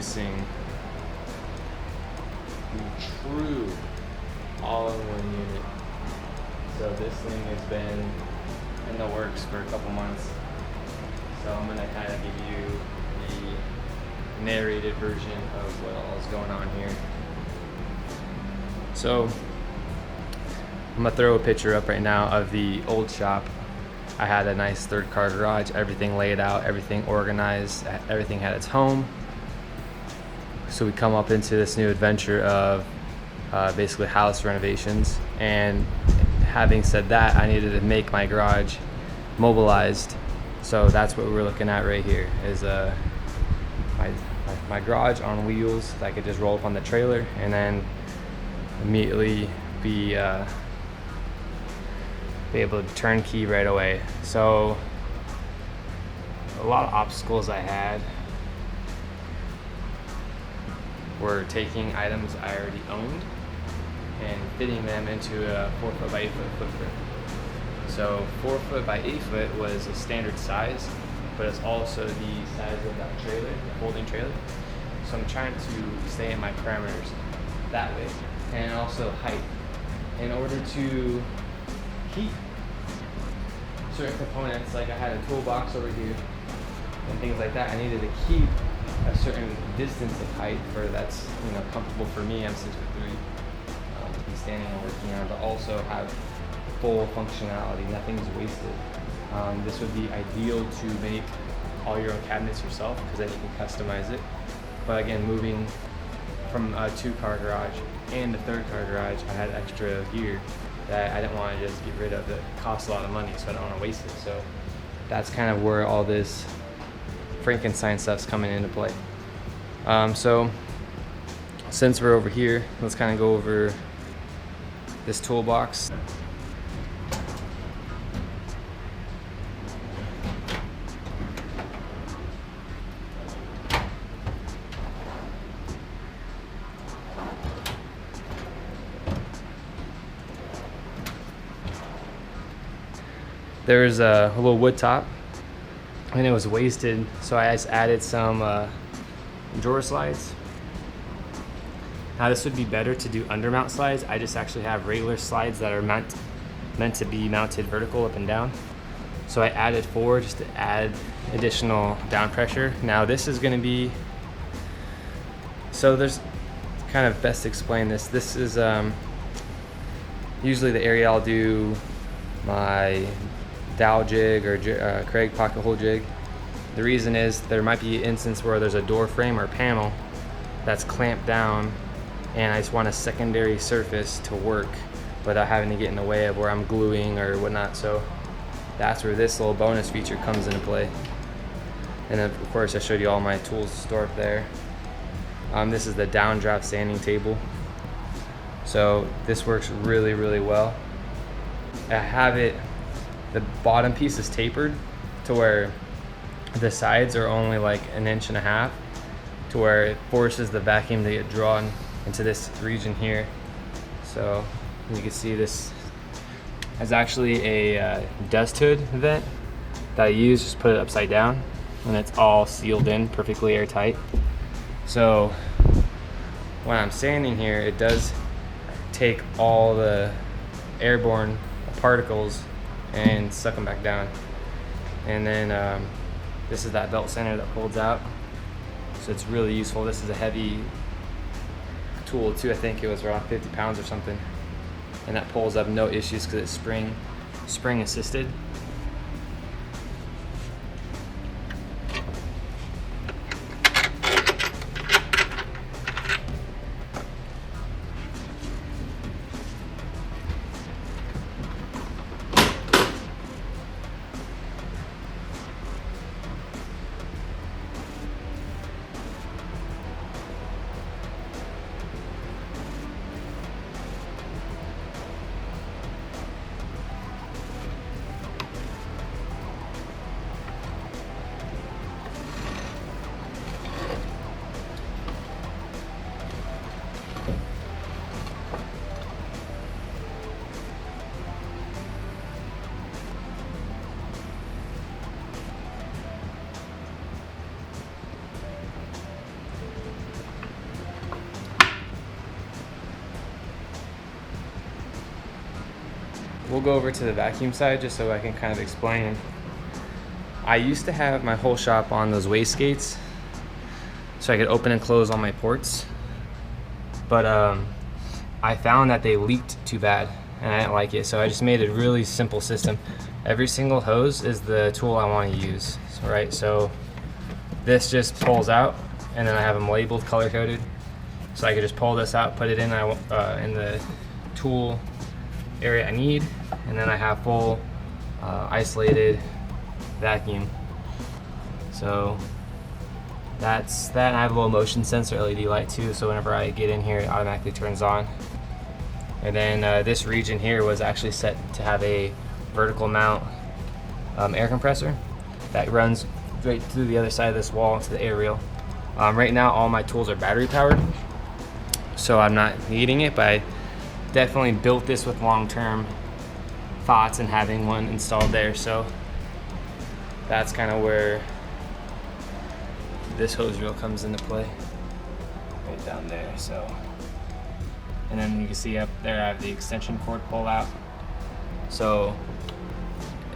introducing the true all-in-one unit. So this thing has been in the works for a couple months. So I'm gonna kind of give you the narrated version of what all is going on here. So I'm gonna throw a picture up right now of the old shop. I had a nice 3rd car garage, everything laid out, everything organized, everything had its home. So we come up into this new adventure of basically house renovations. And having said that, I needed to make my garage mobilized. So that's what we're looking at right here is my garage on wheels that I could just roll up on the trailer and then immediately be able to turnkey right away. So a lot of obstacles I had were taking items I already owned and fitting them into a 4 foot by 8 foot footprint. So 4 foot by 8 foot was a standard size, but it's also the size of that trailer, the holding trailer. So I'm trying to stay in my parameters that way. And also height. In order to keep certain components, like I had a toolbox over here and things like that, I needed to keep a certain distance of height for that's comfortable for me. I'm 6'3", to be standing and working on, but also have full functionality. Nothing's wasted. This would be ideal to make all your own cabinets yourself because then you can customize it. But again, moving from a 2-car garage and a 3rd car garage, I had extra gear that I didn't want to just get rid of. It costs a lot of money, so I don't want to waste it. So that's kind of where all this Frankenstein stuff's coming into play. So since we're over here, let's kind of go over this toolbox. There's a little wood top and it was wasted, so I just added some drawer slides. Now this would be better to do undermount slides. I just actually have regular slides that are meant to be mounted vertical up and down. So I added 4 just to add additional down pressure. Now this is going to be, so there's kind of best to explain this. This is usually the area I'll do my dowel jig or Craig pocket hole jig. The reason is there might be an instance where there's a door frame or panel that's clamped down and I just want a secondary surface to work without having to get in the way of where I'm gluing or whatnot. So that's where this little bonus feature comes into play. And then of course I showed you all my tools stored up there. This is the downdraft sanding table. So this works really, really well. I have it, the bottom piece is tapered to where the sides are only like 1.5 inches to where it forces the vacuum to get drawn into this region here. So you can see this is actually a dust hood vent that I use, just put it upside down and it's all sealed in perfectly airtight. So when I'm sanding here, it does take all the airborne particles and suck them back down. And then this is that belt sander that folds out, so it's really useful. This is a heavy tool too. I think it was around 50 pounds or something, and that pulls up no issues because it's spring assisted. we'll go over to the vacuum side just so I can kind of explain. I used to have my whole shop on those wastegates so I could open and close all my ports, but I found that they leaked too bad and I didn't like it, so I just made a really simple system. Every single hose is the tool I want to use, so this just pulls out, and then I have them labeled, color coded, so I could just pull this out, put it in the tool area I need, and then I have full isolated vacuum. So that's that. I have a little motion sensor LED light too, so whenever I get in here it automatically turns on. And then this region here was actually set to have a vertical mount air compressor that runs right through the other side of this wall into the air reel. Right now all my tools are battery powered, so I'm not needing it, but I definitely built this with long-term thoughts and having one installed there. So that's kind of where this hose reel comes into play, right down there. So, and then you can see up there I have the extension cord pull out. So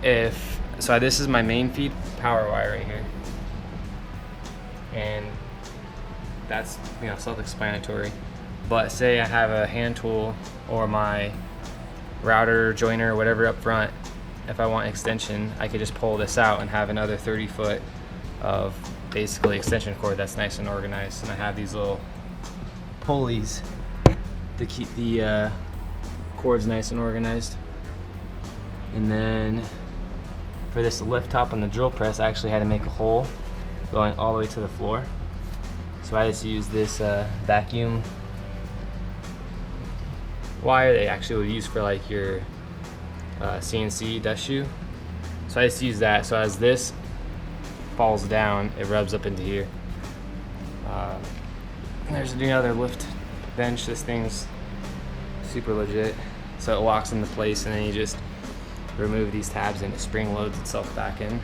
this is my main feed power wire right here, and that's, you know, self-explanatory. But say I have a hand tool or my router joiner or whatever up front, if I want extension, I could just pull this out and have another 30 foot of basically extension cord that's nice and organized. And I have these little pulleys to keep the cords nice and organized. And then for this lift top on the drill press, I actually had to make a hole going all the way to the floor. So I just use this vacuum wire they actually would use for like your CNC dust shoe. So I just use that, so as this falls down it rubs up into here. There's another lift bench. This thing's super legit, so it locks into place and then you just remove these tabs and it spring loads itself back in.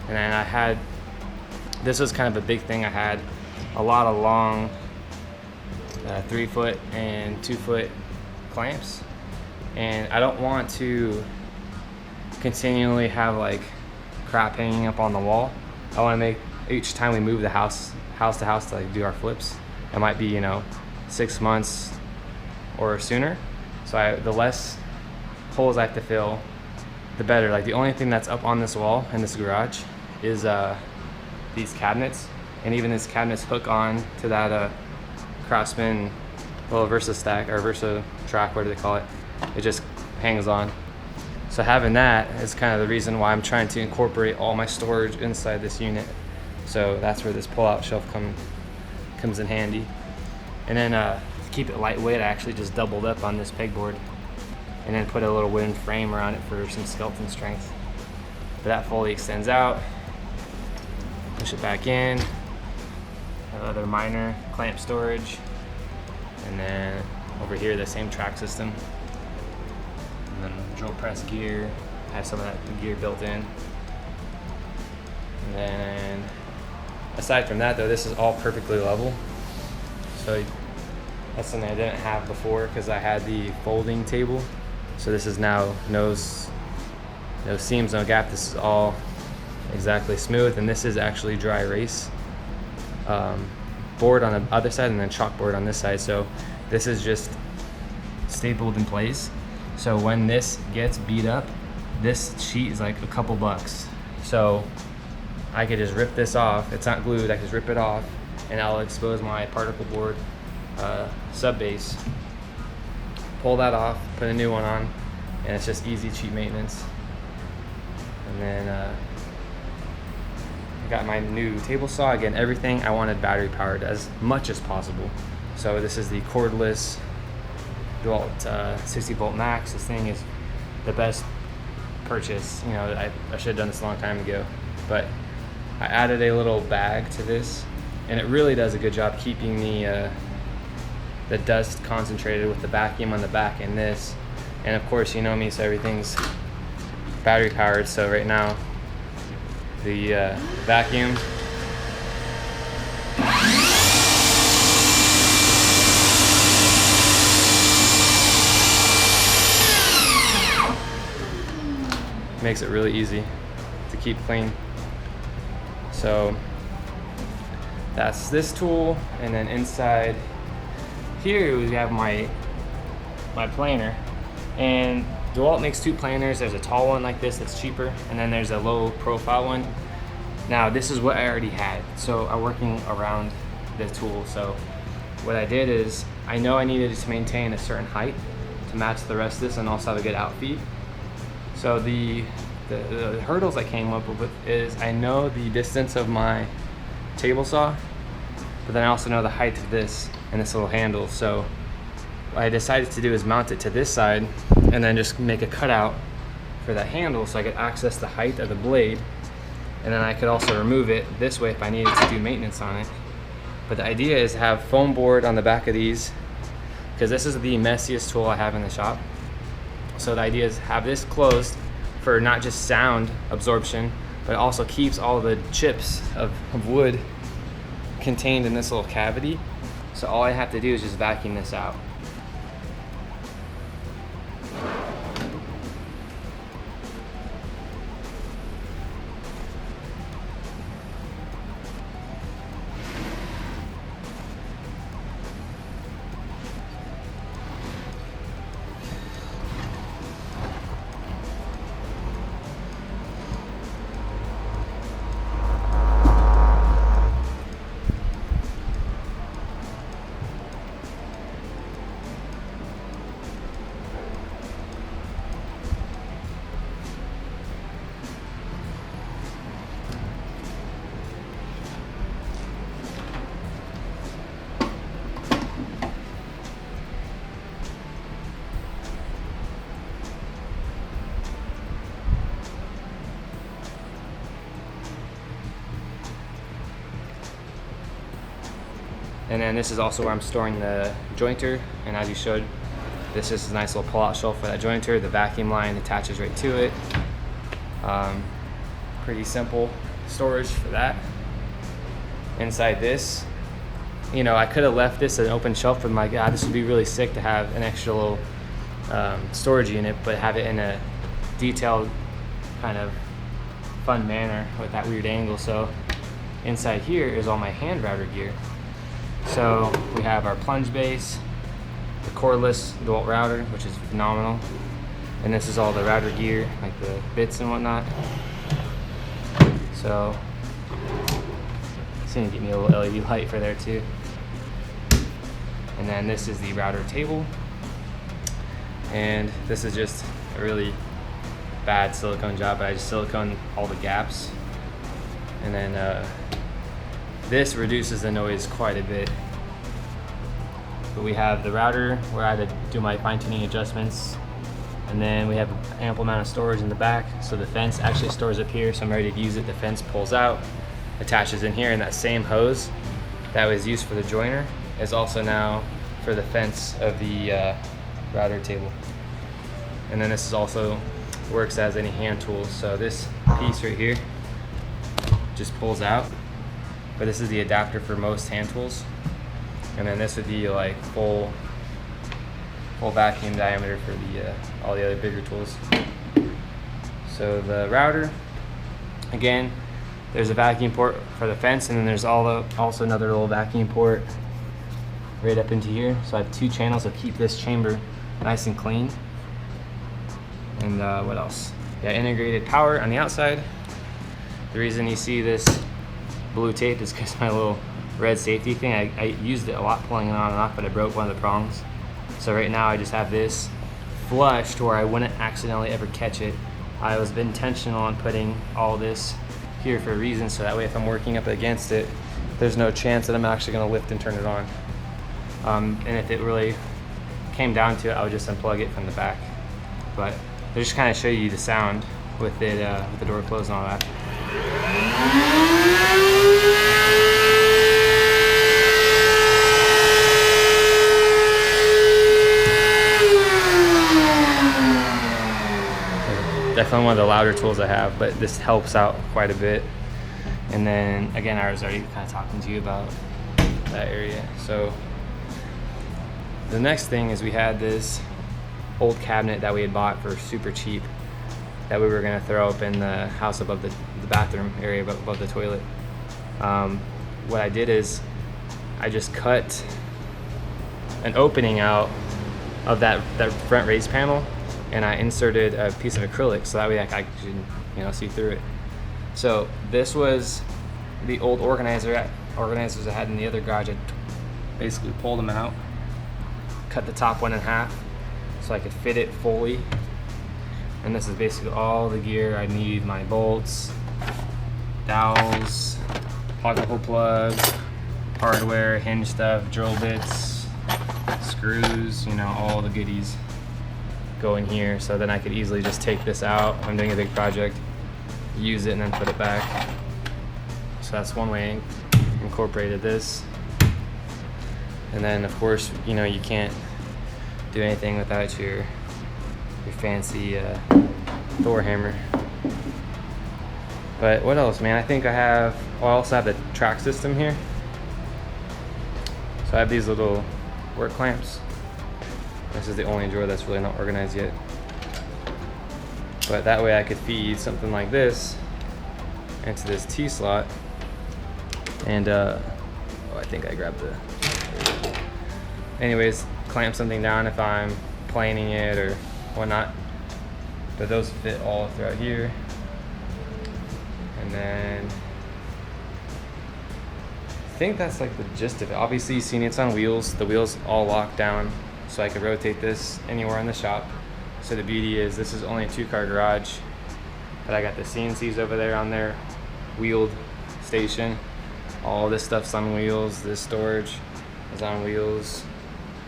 And then I had, this was kind of a big thing, I had a lot of long 3 foot and 2 foot clamps, and I don't want to continually have like crap hanging up on the wall. I want to make, each time we move the house to house to like do our flips, it might be, you know, 6 months or sooner, so the less holes I have to fill, the better. Like the only thing that's up on this wall in this garage is these cabinets, and even this cabinets hook on to that Craftsman little Versa stack or Versa track, what do they call it? It just hangs on. So having that is kind of the reason why I'm trying to incorporate all my storage inside this unit. So that's where this pull-out shelf comes in handy. And then to keep it lightweight, I actually just doubled up on this pegboard and then put a little wooden frame around it for some skeleton strength. But that fully extends out. Push it back in. Another minor clamp storage. And then over here, the same track system. And then drill press gear. I have some of that gear built in. And then aside from that though, this is all perfectly level. So that's something I didn't have before because I had the folding table. So this is now no seams, no gap. This is all exactly smooth, and this is actually dry erase board on the other side and then chalkboard on this side. So this is just stapled in place. So when this gets beat up, this sheet is like a couple bucks. So I could just rip this off. It's not glued. I could just rip it off, and I'll expose my particle board sub base. Pull that off, put a new one on, and it's just easy, cheap maintenance. And then I got my new table saw. Again, everything I wanted battery powered as much as possible. So this is the cordless DeWalt 60 volt max. This thing is the best purchase. You know, I should have done this a long time ago, but I added a little bag to this, and it really does a good job keeping the dust concentrated with the vacuum on the back in this. And of course, you know me, so everything's battery powered. So right now, the vacuum makes it really easy to keep clean. So that's this tool, and then inside here we have my planer. And DeWalt makes two planers. There's a tall one like this that's cheaper, and then there's a low profile one. Now this is what I already had, so I'm working around the tool. So what I did is, I know I needed to maintain a certain height to match the rest of this and also have a good outfeed. So the hurdles I came up with is, I know the distance of my table saw, but then I also know the height of this and this little handle. So what I decided to do is mount it to this side and then just make a cutout for that handle so I could access the height of the blade, and then I could also remove it this way if I needed to do maintenance on it. But the idea is to have foam board on the back of these, because this is the messiest tool I have in the shop. So the idea is have this closed for not just sound absorption, but it also keeps all the chips of wood contained in this little cavity. So all I have to do is just vacuum this out. And then this is also where I'm storing the jointer, and as you showed, this is a nice little pull-out shelf for that jointer. The vacuum line attaches right to it. Pretty simple storage for that. Inside this, you know, I could have left this an open shelf, but my God, this would be really sick to have an extra little storage unit, but have it in a detailed kind of fun manner with that weird angle. So inside here is all my hand router gear. So we have our plunge base, the cordless DeWalt router, which is phenomenal, and this is all the router gear, like the bits and whatnot. So it's gonna give me a little LED light for there too. And then this is the router table, and this is just a really bad silicone job, but I just silicone all the gaps, and then this reduces the noise quite a bit. But we have the router where I had to do my fine-tuning adjustments, and then we have an ample amount of storage in the back. So the fence actually stores up here, so I'm ready to use it. The fence pulls out, attaches in here, and that same hose that was used for the joiner is also now for the fence of the router table. And then this is also works as any hand tools. So this piece right here just pulls out, but this is the adapter for most hand tools. And then this would be like full vacuum diameter for the all the other bigger tools. So the router, again, there's a vacuum port for the fence, and then there's also another little vacuum port right up into here. So I have two channels that keep this chamber nice and clean. And what else? Yeah, integrated power on the outside. The reason you see this blue tape is because my little red safety thing, I used it a lot pulling it on and off, but I broke one of the prongs. So right now I just have this flush to where I wouldn't accidentally ever catch it. I was intentional on putting all this here for a reason, so that way if I'm working up against it, there's no chance that I'm actually going to lift and turn it on. And if it really came down to it, I would just unplug it from the back. But they just kind of show you the sound with it, with the door closed and all that. Definitely one of the louder tools I have, but this helps out quite a bit. And then again, I was already kind of talking to you about that area. So the next thing is we had this old cabinet that we had bought for super cheap that we were going to throw up in the house above the bathroom area, above the toilet. What I did is I just cut an opening out of that front raised panel, and I inserted a piece of acrylic so that way I could, see through it. So this was the old organizers I had in the other garage. I basically pulled them out, cut the top one in half so I could fit it fully. And this is basically all the gear I need: my bolts, dowels, pocket hole plugs, hardware, hinge stuff, drill bits, screws, all the goodies go in here. So then I could easily just take this out. I'm doing a big project, use it, and then put it back. So that's one way I incorporated this. And then of course, you can't do anything without your fancy Thor hammer. But what else, man? I think I also have the track system here. So I have these little work clamps. This is the only drawer that's really not organized yet. But that way I could feed something like this into this T-slot. And I think I grabbed anyways, clamp something down if I'm planing it or whatnot. But those fit all throughout here. And then I think that's like the gist of it. Obviously, you've seen it's on wheels. The wheels all lock down, so I could rotate this anywhere in the shop. So the beauty is this is only a 2-car garage, but I got the CNCs over there on their wheeled station. All this stuff's on wheels. This storage is on wheels.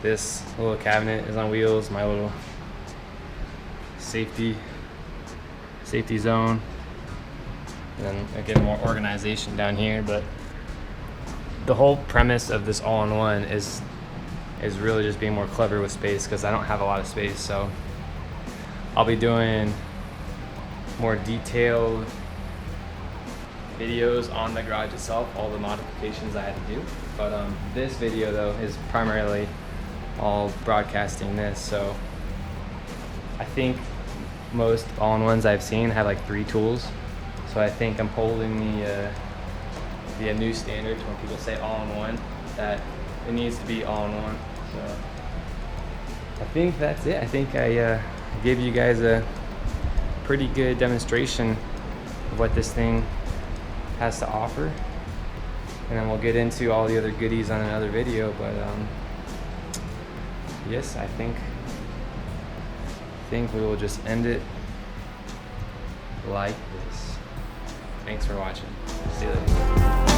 This little cabinet is on wheels. My little safety zone. And then again, more organization down here. But the whole premise of this all-in-one is really just being more clever with space, because I don't have a lot of space. So I'll be doing more detailed videos on the garage itself, all the modifications I had to do. But this video though is primarily all broadcasting this. So I think most all-in-ones I've seen have like 3 tools. So I think I'm holding the new standard when people say all-in-one, that it needs to be all-in-one. So I think that's it. I think I gave you guys a pretty good demonstration of what this thing has to offer, and then we'll get into all the other goodies on another video. But yes, I think we will just end it like this. Thanks for watching. See you later.